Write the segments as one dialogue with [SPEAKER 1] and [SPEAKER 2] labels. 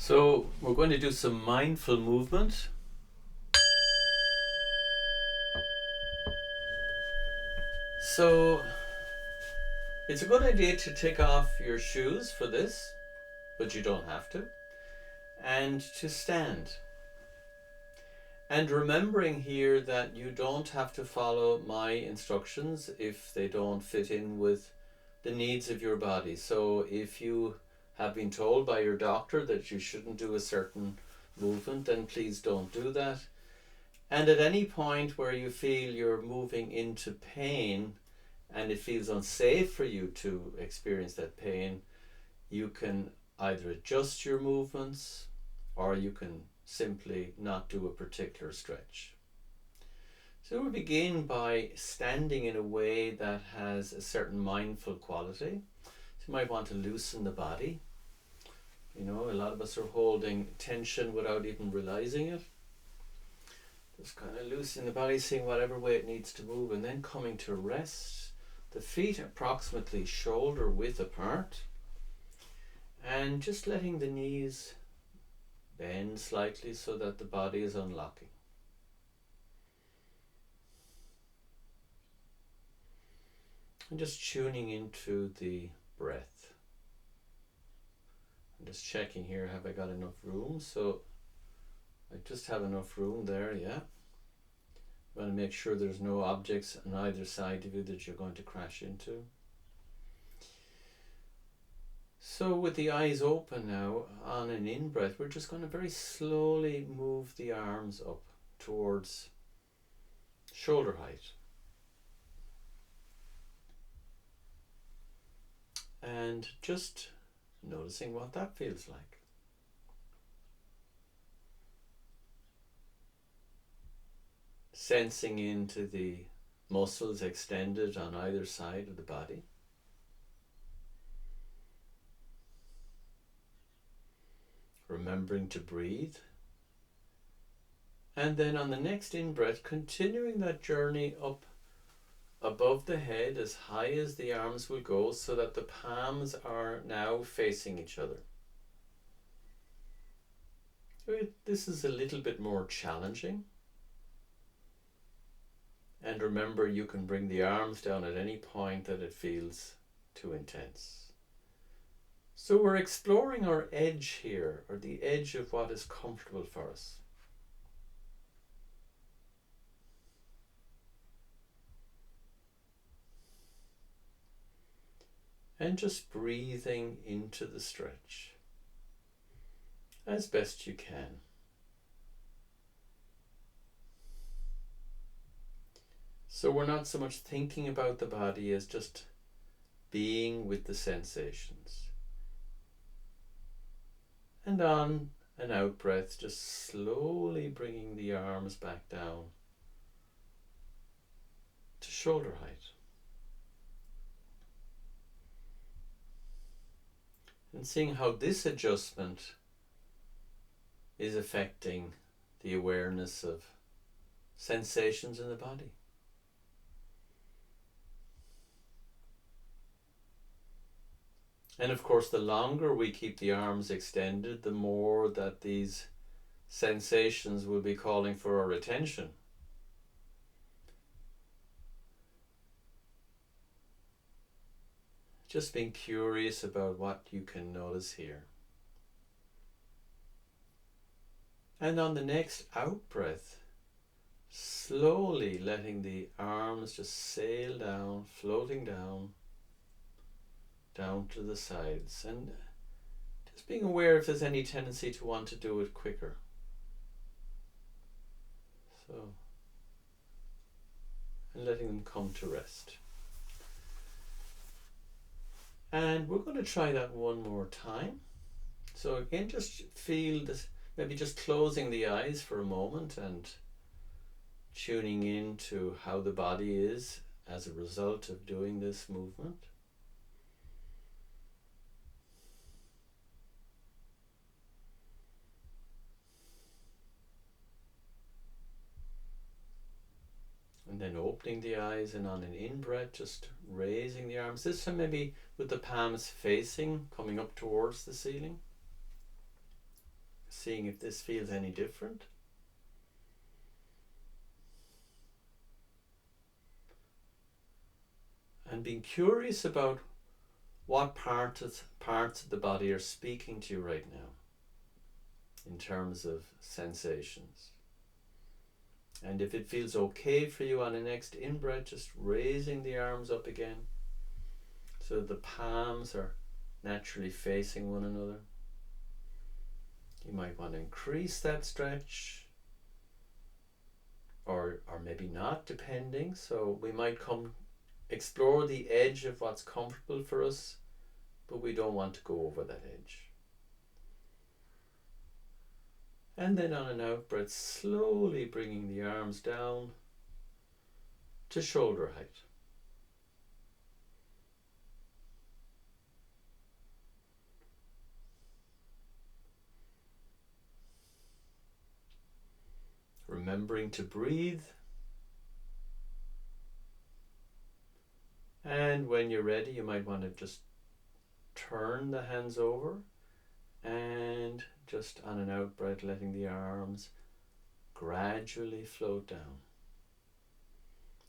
[SPEAKER 1] So we're going to do some mindful movement. So it's a good idea to take off your shoes for this, but you don't have to, and to stand. And remembering here that you don't have to follow my instructions if they don't fit in with the needs of your body. So if you have been told by your doctor that you shouldn't do a certain movement, then please don't do that. And at any point where you feel you're moving into pain and it feels unsafe for you to experience that pain, you can either adjust your movements or you can simply not do a particular stretch. So we begin by standing in a way that has a certain mindful quality. So you might want to loosen the body. You know, a lot of us are holding tension without even realizing it. Just kind of loosening the body, seeing whatever way it needs to move, and then coming to rest. The feet approximately shoulder width apart. And just letting the knees bend slightly so that the body is unlocking. And just tuning into the breath. I'm just checking here, have I got enough room? So I just have enough room there, yeah. I'm going to make sure there's no objects on either side of you that you're going to crash into. So with the eyes open now, on an in-breath, we're just going to very slowly move the arms up towards shoulder height. And just noticing what that feels like. Sensing into the muscles extended on either side of the body. Remembering to breathe. And then on the next in-breath, continuing that journey up above the head as high as the arms will go so that the palms are now facing each other. This is a little bit more challenging. And remember, you can bring the arms down at any point that it feels too intense. So we're exploring our edge here, or the edge of what is comfortable for us. And just breathing into the stretch as best you can. So we're not so much thinking about the body as just being with the sensations. And on an out breath, just slowly bringing the arms back down to shoulder height. And seeing how this adjustment is affecting the awareness of sensations in the body. And of course, the longer we keep the arms extended, the more that these sensations will be calling for our attention. Just being curious about what you can notice here. And on the next out breath, slowly letting the arms just sail down, floating down to the sides, and just being aware if there's any tendency to want to do it quicker. So, and letting them come to rest. And we're going to try that one more time. So again, just feel this, maybe just closing the eyes for a moment and tuning in to how the body is as a result of doing this movement. And then opening the eyes, and on an in-breath, just raising the arms. This time, maybe with the palms facing, coming up towards the ceiling. seeing if this feels any different. And being curious about what parts of the body are speaking to you right now in terms of sensations. And if it feels okay for you on the next in-breath, just raising the arms up again so the palms are naturally facing one another. You might want to increase that stretch or maybe not, depending. So we might explore the edge of what's comfortable for us, but we don't want to go over that edge. And then on an out breath, slowly bringing the arms down to shoulder height. Remembering to breathe. And when you're ready, you might want to just turn the hands over and just on an out breath, letting the arms gradually float down.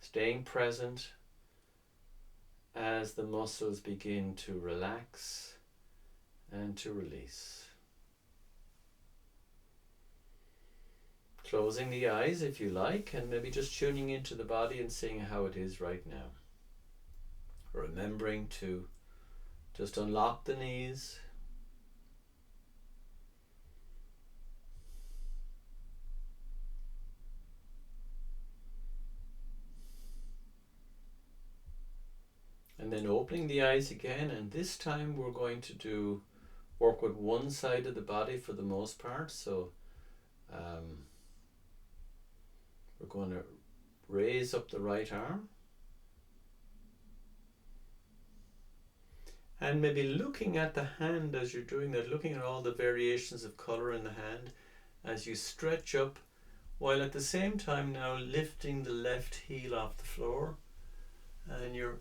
[SPEAKER 1] Staying present as the muscles begin to relax and to release. Closing the eyes if you like, and maybe just tuning into the body and seeing how it is right now. Remembering to just unlock the knees. And then opening the eyes again, and this time we're going to work with one side of the body for the most part. So we're going to raise up the right arm. And maybe looking at the hand as you're doing that, looking at all the variations of colour in the hand as you stretch up, while at the same time now lifting the left heel off the floor. And you're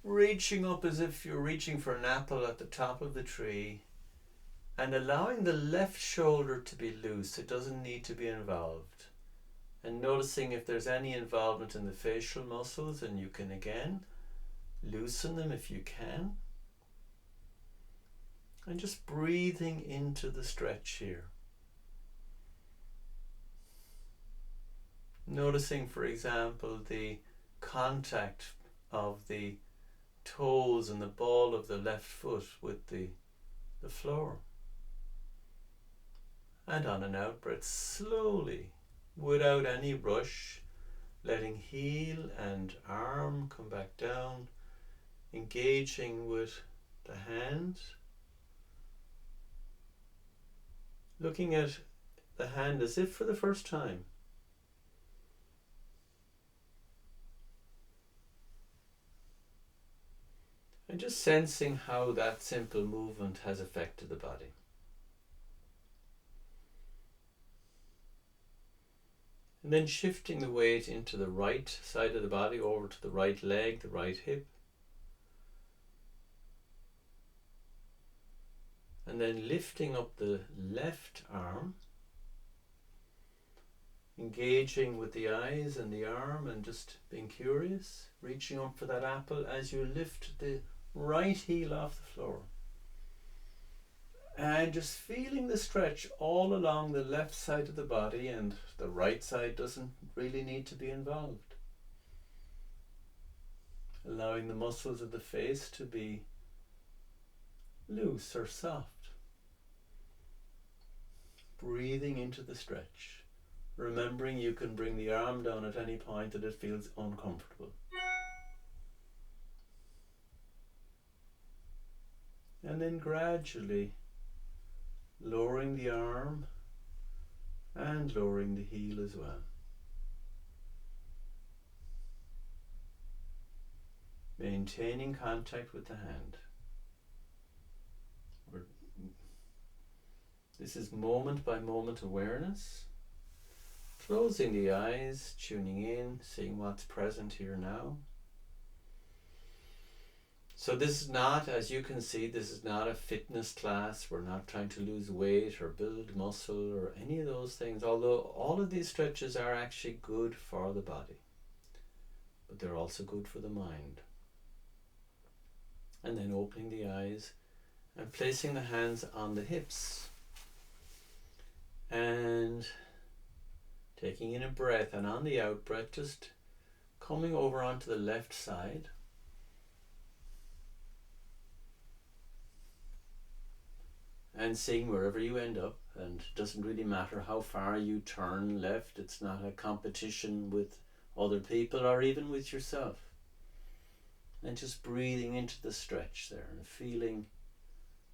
[SPEAKER 1] reaching up as if you're reaching for an apple at the top of the tree, and allowing the left shoulder to be loose. It doesn't need to be involved. And noticing if there's any involvement in the facial muscles, and you can again loosen them if you can. And just breathing into the stretch here. Noticing, for example, the contact of the toes and the ball of the left foot with the floor. And on an out breath, slowly, without any rush, letting heel and arm come back down, engaging with the hand, looking at the hand as if for the first time. And just sensing how that simple movement has affected the body. And then shifting the weight into the right side of the body, over to the right leg, the right hip. And then lifting up the left arm, engaging with the eyes and the arm and just being curious, reaching up for that apple as you lift the right heel off the floor. And just feeling the stretch all along the left side of the body, and the right side doesn't really need to be involved. Allowing the muscles of the face to be loose or soft. Breathing into the stretch. Remembering you can bring the arm down at any point that it feels uncomfortable. And then gradually lowering the arm and lowering the heel as well. Maintaining contact with the hand. This is moment by moment awareness. Closing the eyes, tuning in, seeing what's present here now. So this is not, as you can see, this is not a fitness class. We're not trying to lose weight or build muscle or any of those things, although all of these stretches are actually good for the body, but they're also good for the mind. And then opening the eyes and placing the hands on the hips and taking in a breath, and on the out breath just coming over onto the left side and seeing wherever you end up. And it doesn't really matter how far you turn left. It's not a competition with other people or even with yourself. And just breathing into the stretch there and feeling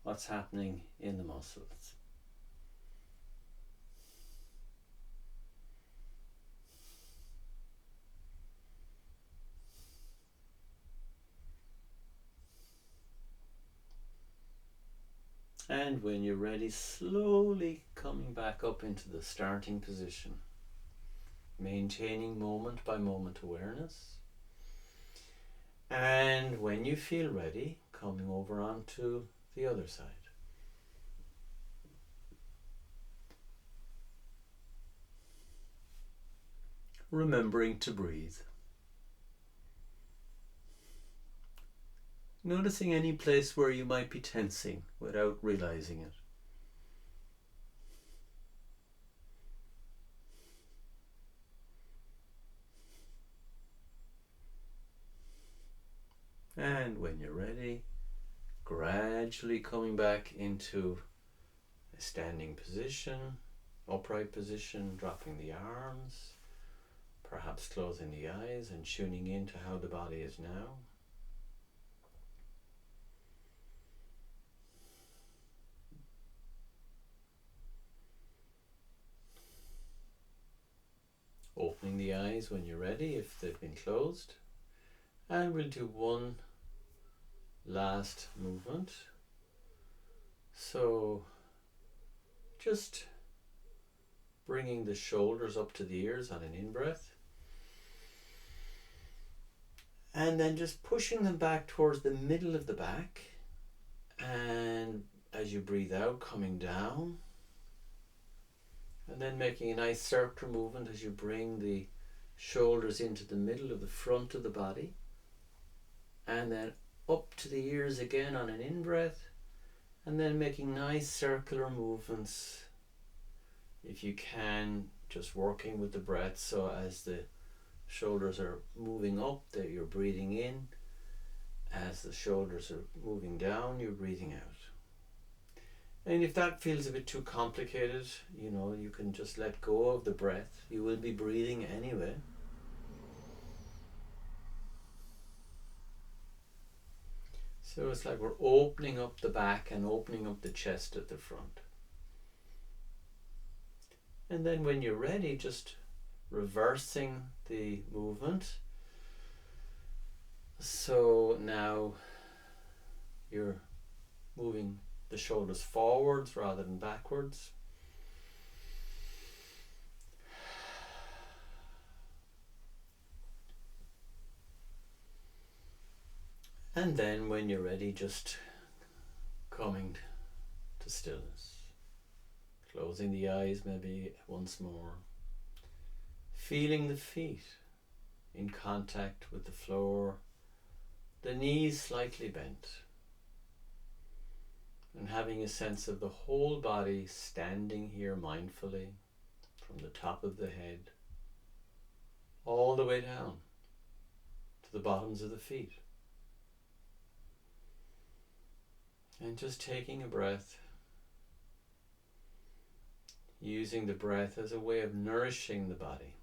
[SPEAKER 1] what's happening in the muscles. And when you're ready, slowly coming back up into the starting position, maintaining moment by moment awareness. And when you feel ready, coming over onto the other side. Remembering to breathe. Noticing any place where you might be tensing without realizing it. And when you're ready, gradually coming back into a standing position, upright position, dropping the arms, perhaps closing the eyes and tuning into how the body is now. Opening the eyes when you're ready if they've been closed. And we'll do one last movement. So just bringing the shoulders up to the ears on an in-breath. And then just pushing them back towards the middle of the back. And as you breathe out, coming down. And then making a nice circular movement as you bring the shoulders into the middle of the front of the body. And then up to the ears again on an in-breath. And then making nice circular movements, if you can, just working with the breath. So as the shoulders are moving up, that you're breathing in. As the shoulders are moving down, you're breathing out. And if that feels a bit too complicated, you can just let go of the breath. You will be breathing anyway. So it's like we're opening up the back and opening up the chest at the front. And then when you're ready, just reversing the movement. So now you're moving the shoulders forwards rather than backwards. And then when you're ready, just coming to stillness. Closing the eyes maybe once more. Feeling the feet in contact with the floor, the knees slightly bent. And having a sense of the whole body standing here mindfully from the top of the head all the way down to the bottoms of the feet. And just taking a breath, using the breath as a way of nourishing the body.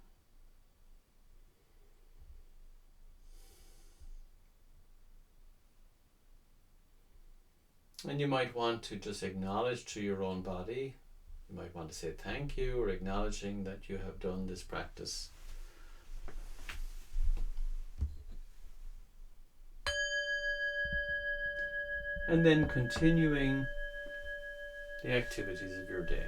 [SPEAKER 1] And you might want to just acknowledge to your own body. You might want to say thank you, or acknowledging that you have done this practice. And then continuing the activities of your day.